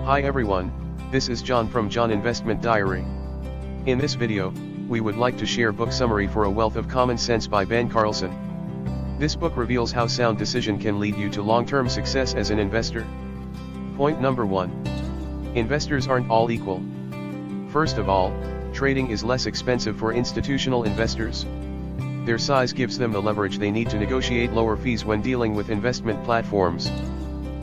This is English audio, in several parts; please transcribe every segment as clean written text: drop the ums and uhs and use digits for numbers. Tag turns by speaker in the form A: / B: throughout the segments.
A: Hi everyone, this is John from John Investment Diary. In this video, we would like to share book summary for A Wealth of Common Sense by Ben Carlson. This book reveals how sound decision can lead you to long-term success as an investor. Point number 1. Investors aren't all equal. First of all, trading is less expensive for institutional investors. Their size gives them the leverage they need to negotiate lower fees when dealing with investment platforms.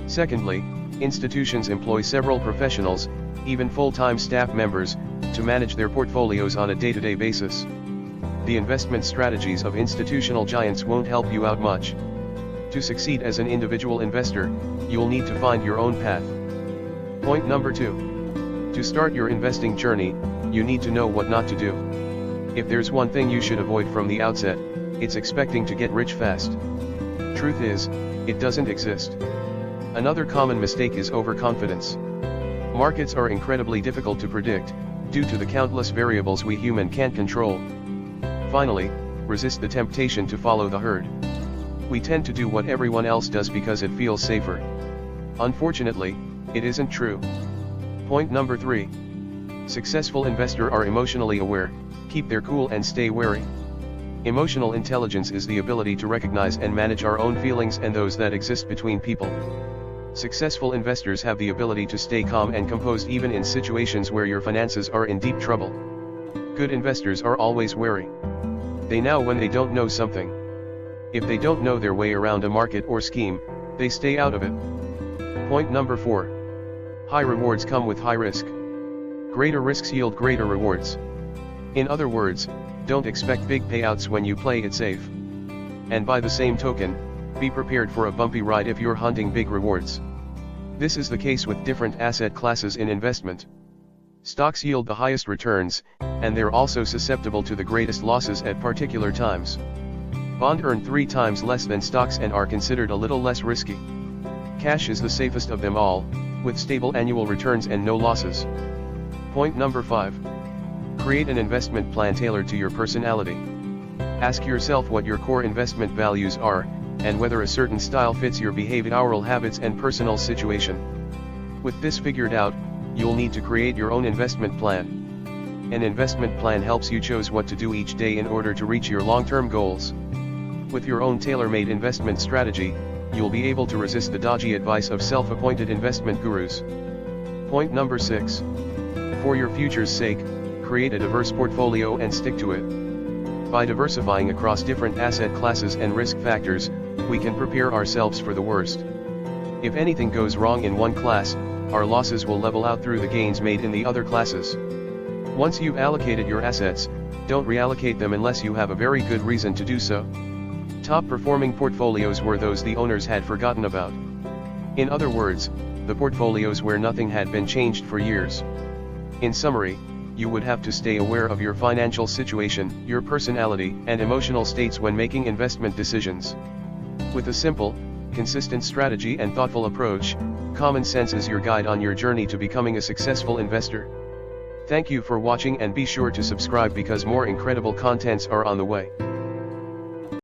A: Secondly, institutions employ several professionals, even full-time staff members, to manage their portfolios on a day-to-day basis. The investment strategies of institutional giants won't help you out much. To succeed as an individual investor, you'll need to find your own path. Point number 2. To start your investing journey, you need to know what not to do. If there's one thing you should avoid from the outset, it's expecting to get rich fast. Truth is, it doesn't exist. Another common mistake is overconfidence. Markets are incredibly difficult to predict, due to the countless variables we humans can't control. Finally, resist the temptation to follow the herd. We tend to do what everyone else does because it feels safer. Unfortunately, it isn't true. Point number 3. Successful investors are emotionally aware, keep their cool and stay wary. Emotional intelligence is the ability to recognize and manage our own feelings and those that exist between people. Successful investors have the ability to stay calm and composed even in situations where your finances are in deep trouble. Good investors are always wary. They know when they don't know something. If they don't know their way around a market or scheme, they stay out of it. Point number 4. High rewards come with high risk. Greater risks yield greater rewards. In other words, don't expect big payouts when you play it safe. And by the same token, be prepared for a bumpy ride if you're hunting big rewards. This is the case with different asset classes in investment. Stocks yield the highest returns, and they're also susceptible to the greatest losses at particular times. Bonds earn 3 times less than stocks and are considered a little less risky. Cash is the safest of them all, with stable annual returns and no losses. Point number 5. Create an investment plan tailored to your personality. Ask yourself what your core investment values are, and whether a certain style fits your behavioral habits and personal situation. With this figured out, you'll need to create your own investment plan. An investment plan helps you choose what to do each day in order to reach your long-term goals. With your own tailor-made investment strategy, you'll be able to resist the dodgy advice of self-appointed investment gurus. Point number 6. For your future's sake, create a diverse portfolio and stick to it. By diversifying across different asset classes and risk factors, we can prepare ourselves for the worst. If anything goes wrong in one class, our losses will level out through the gains made in the other classes. Once you've allocated your assets, don't reallocate them unless you have a very good reason to do so. Top performing portfolios were those the owners had forgotten about. In other words, the portfolios where nothing had been changed for years. In summary, you would have to stay aware of your financial situation, your personality, and emotional states when making investment decisions. With a simple, consistent strategy and thoughtful approach, common sense is your guide on your journey to becoming a successful investor. Thank you for watching and be sure to subscribe because more incredible contents are on the way.